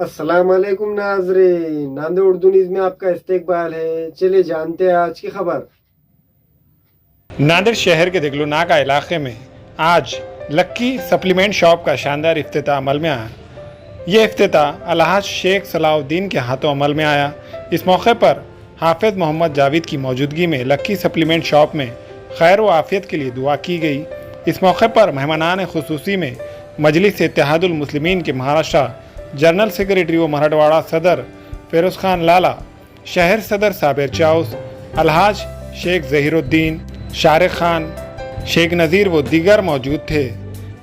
अस्सलाम वालेकुम नाज़रीन, नांदेड़ उर्दू न्यूज़ में आपका इस्तकबाल है। चलिए जानते हैं आज की खबर। नांदेड़ शहर के दिगलुनाका इलाके में आज लक्की सप्लीमेंट शॉप का शानदार इफ्तिताह अमल में आया। ये इफ्तिताह अलहाज शेख सलाउद्दीन के हाथों अमल में आया। इस मौके पर हाफिज मोहम्मद जावेद की मौजूदगी में लक्की सप्लीमेंट शॉप में खैर व आफियत के लिए दुआ की गई। इस मौके पर मेहमानान खुसूसी में मजलिस इत्तेहादुल मुस्लिमीन के महाराष्ट्र जनरल सेक्रेटरी व मराठवाड़ा सदर फिरोज खान लाला, शहर सदर साबिर चाउस, अलहाज शेख ज़हीरुद्दीन, शारिक खान, शेख नज़ीर व दीगर मौजूद थे।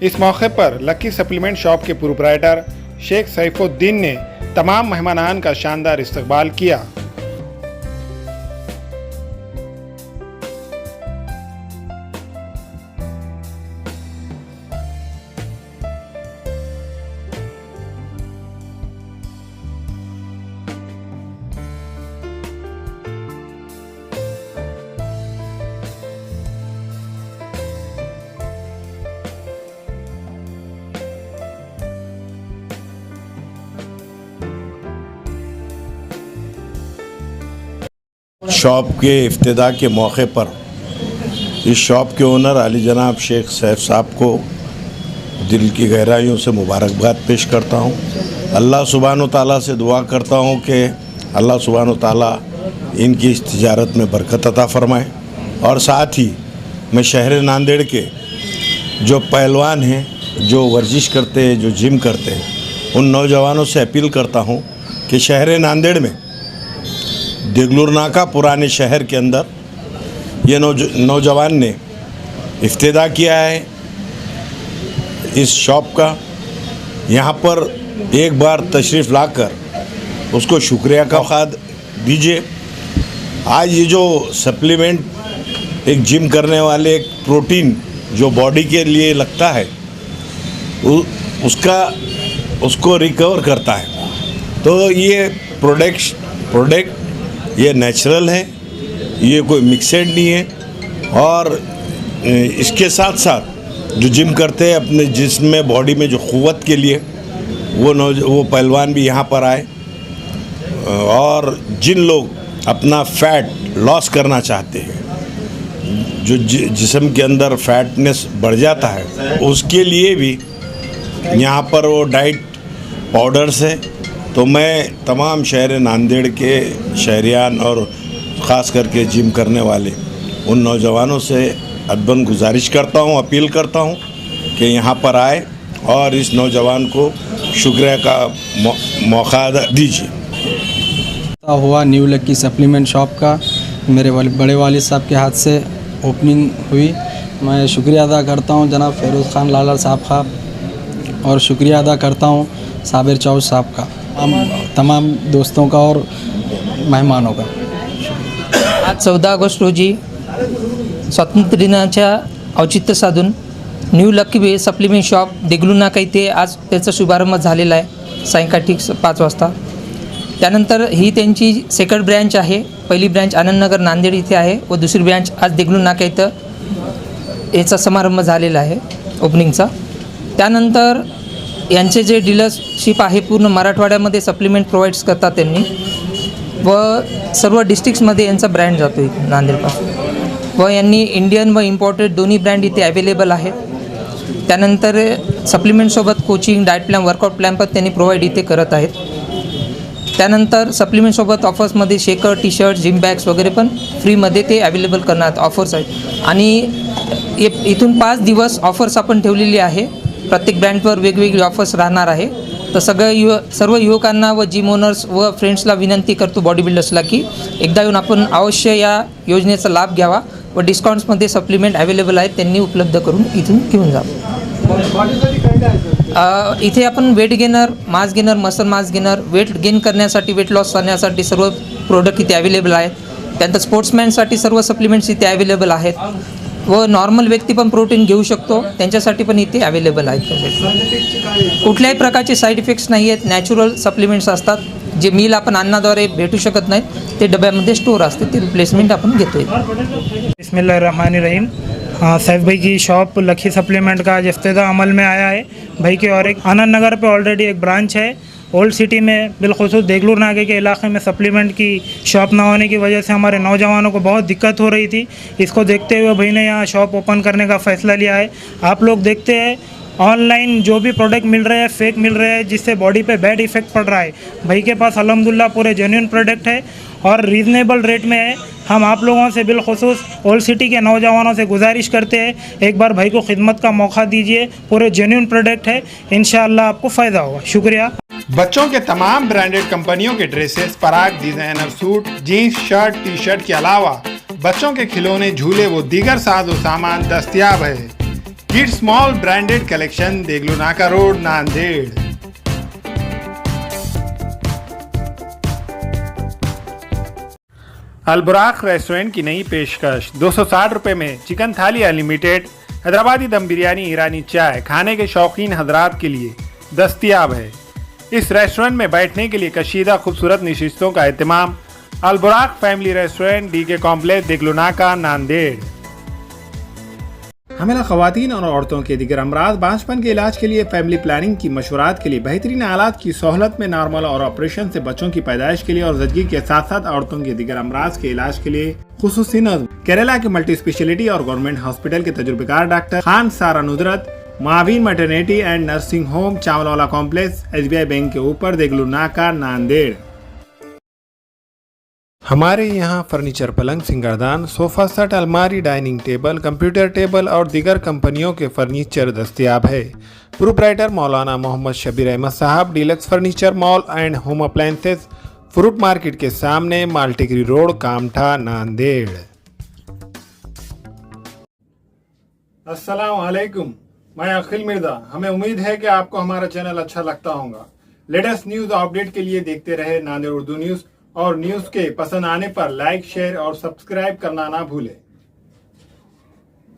इस मौके पर लक्की सप्लीमेंट शॉप के प्रोप्राइटर शेख सैफुद्दीन ने तमाम मेहमानान का शानदार इस्तकबाल किया। शॉप के इफ्तिताह के मौके पर इस शॉप के ओनर अली जनाब शेख सैफ साहब को दिल की गहराइयों से मुबारकबाद पेश करता हूँ। अल्लाह सुब्हानो ताला से दुआ करता हूँ कि अल्लाह सुब्हानो ताला इनकी इस तिजारत में बरकत अता फ़रमाए। और साथ ही मैं शहर नांदेड़ के जो पहलवान हैं, जो वर्जिश करते हैं, जो जिम करते हैं, उन नौजवानों से अपील करता हूँ कि शहर नांदेड़ में दिगलुनाका पुराने शहर के अंदर ये नौजवान ने इफ्तिताह किया है इस शॉप का। यहाँ पर एक बार तशरीफ़ लाकर उसको शुक्रिया का खाद दीजिए। आज ये जो सप्लीमेंट एक जिम करने वाले एक प्रोटीन जो बॉडी के लिए लगता है उसको रिकवर करता है। तो ये प्रोडक्ट ये नेचुरल है, ये कोई मिक्सड नहीं है। और इसके साथ साथ जो जिम करते हैं अपने जिस्म में, बॉडी में जो क़ुव्वत के लिए, वो पहलवान भी यहाँ पर आए। और जिन लोग अपना फ़ैट लॉस करना चाहते हैं, जो जिस्म के अंदर फैटनेस बढ़ जाता है, उसके लिए भी यहाँ पर वो डाइट पाउडर्स है। तो मैं तमाम शहर नांदेड़ के शहरियान और ख़ास करके जिम करने वाले उन नौजवानों से अदबन गुजारिश करता हूँ, अपील करता हूँ कि यहाँ पर आए और इस नौजवान को शुक्रिया का मौका दीजिए। हुआ न्यू लक्की सप्लीमेंट शॉप का मेरे बड़े वालिद साहब के हाथ से ओपनिंग हुई। मैं शुक्रिया अदा करता हूँ जनाब फिरोज खान लाला साहब का, और शुक्रिया अदा करता हूँ साबिर चाउस साहब का, तमाम दोस्तों का और मेहमानों का। आज 14 ऑगस्ट रोजी स्वातंत्र्य दिनाच्या औचित्य साधून न्यू लक्की सप्लिमेंट शॉप दिगलुनाका इथे आज त्याचा शुभारंभ झालेला आहे सायंकाळी 5 वाजता। त्यानंतर ही त्यांची सेकंड ब्रँच आहे। पहिली ब्रँच आनंदनगर नांदेड इथे आहे व दुसरी ब्रँच आज दिगलुनाका इथं याचा समारंभ झालेला आहे ओपनिंगचा। त्यानंतर यांचे जे डीलरशिप आहे पूर्ण मराठवाड्यामध्ये सप्लिमेंट प्रोव्हाइड्स करतात त्यांनी, व सर्व डिस्ट्रिक्ट्समध्ये यांचा ब्रँड जातो इथे नांदेडपासून। व यांनी इंडियन व इम्पोर्टेड दोन्ही ब्रँड इथे अवेलेबल आहेत। त्यानंतर सप्लिमेंटसोबत coaching, diet plan, workout plan पण त्यांनी प्रोव्हाइड इथे करत आहेत। त्यानंतर सप्लिमेंटसोबत ऑफर्समध्ये shaker, T shirt, gym bags वगैरे पण फ्रीमध्ये ते अवेलेबल करण्यात ऑफर्स आहेत। आणि इथून 5 दिवस ऑफर्स आपण ठेवलेली आहे। प्रत्येक ब्रँडवर वेगवेगळी ऑफर्स राहणार आहे। तर सर्व युवकांना व जिम ओनर्स व फ्रेंड्सला विनंती करतो, बॉडी बिल्डर्सला, की एकदा येऊन आपण अवश्य या योजनेचा लाभ घ्यावा व डिस्काउंट्समध्ये सप्लिमेंट अवेलेबल आहेत त्यांनी उपलब्ध करून इथून घेऊन जावं। इथे आपण weight gainer, mass gainer, muscle mass gainer, weight gain करण्यासाठी, वेट लॉस करण्यासाठी सर्व प्रोडक्ट इथे अवेलेबल आहेत। त्यानंतर स्पोर्ट्समॅनसाठी सर्व सप्लिमेंट्स इथे अवेलेबल आहेत व नॉर्मल व्यक्ती पण प्रोटीन घेऊ शकतो त्यांच्यासाठी पण इथे अवेलेबल आहेत। कुठल्याही प्रकारचे साईड इफेक्ट्स नाही आहेत, नॅचरल सप्लिमेंट्स असतात। जे मील आपण अन्नाद्वारे भेटू शकत नाहीत ते डब्यामध्ये स्टोर असते, ते रिप्लेसमेंट आपण घेतोय। बिस्मिल्लाहिर्रहमानिर्रहीम। सैफ भाई की शॉप लक्की सप्लीमेंट का आज इफ्तिताह अमल में आया है भाई के। और एक आनंद नगर पे ऑलरेडी एक ब्रांच है ओल्ड सिटी में बिलखुसूस देगलूर नाके के इलाके में सप्लीमेंट की शॉप ना होने की वजह से हमारे नौजवानों को बहुत दिक्कत हो रही थी। इसको देखते हुए भाई ने यहाँ शॉप ओपन करने का फ़ैसला लिया है। आप लोग देखते हैं ऑनलाइन जो भी प्रोडक्ट मिल रहे हैं फेक मिल रहे हैं, जिससे बॉडी पे बैड इफ़ेक्ट पड़ रहा है। भाई के पास अल्हम्दुलिल्लाह पूरे जेन्युइन प्रोडक्ट है और रीज़नेबल रेट में है। हम आप लोगों से बिलखुसूस ओल्ड सिटी के नौजवानों से गुजारिश करते हैं, एक बार भाई को खिदमत का मौका दीजिए। पूरे जेन्युइन प्रोडक्ट है, इंशाअल्लाह आपको फ़ायदा होगा। शुक्रिया। बच्चों के तमाम ब्रांडेड कंपनियों के dresses, Parag designer suit, jeans, shirt, T shirt के अलावा बच्चों के खिलौने, झूले व दीगर साजो सामान दस्तियाब है। Kids mall branded collection, Deglur नाका रोड, नांदेड़। अलबुराक रेस्टोरेंट की नई पेशकश 260 रुपये में चिकन थाली अनलिमिटेड, हैदराबादी दम बिरयानी, ईरानी चाय खाने के शौकीन हजरात के लिए दस्तियाब है। इस रेस्टोरेंट में बैठने के लिए कशीदा खूबसूरत नशिस्तों का एहतमाम। Alburaq family restaurant, DK complex, Deglu Naka, Nanded. हमें ख़वातीन और औरतों के दिगर अमराज बांझपन के इलाज के लिए फैमिली प्लानिंग की मशवरात के लिए बेहतरीन आलात की सहूलत में नॉर्मल और ऑपरेशन से बच्चों की पैदाइश के लिए और ज़चगी के साथ साथ औरतों के दिगर अमराज के इलाज के लिए खुसूसी नज़्म केरला के मल्टी स्पेशलिटी और गवर्नमेंट हॉस्पिटल के तजुर्बेकार doctor Khan Sara Nudrat, Mavin maternity and nursing home, Chawalwala complex, SBI bank के ऊपर, देगलू नाका, नांदेड़। हमारे यहाँ फर्नीचर, पलंग, सिंगारदान, सोफ़ा सेट, अलमारी, डाइनिंग टेबल, कंप्यूटर टेबल और दीगर कंपनियों के फर्नीचर दस्तियाब है। प्रोप्राइटर मौलाना मोहम्मद शबीर अहमद साहब, deluxe furniture mall and home appliances, fruit market के सामने, माल्टीगिरी रोड, कामठा, नांदेड़। अस्सलाम वालेकुम, मैं अखिल मिर्जा। हमें उम्मीद है कि आपको हमारा चैनल अच्छा लगता होगा। लेटेस्ट न्यूज़ अपडेट के लिए देखते रहे नांदेड़ उर्दू न्यूज़, और न्यूज़ के पसंद आने पर लाइक, शेयर और सब्सक्राइब करना ना भूलें।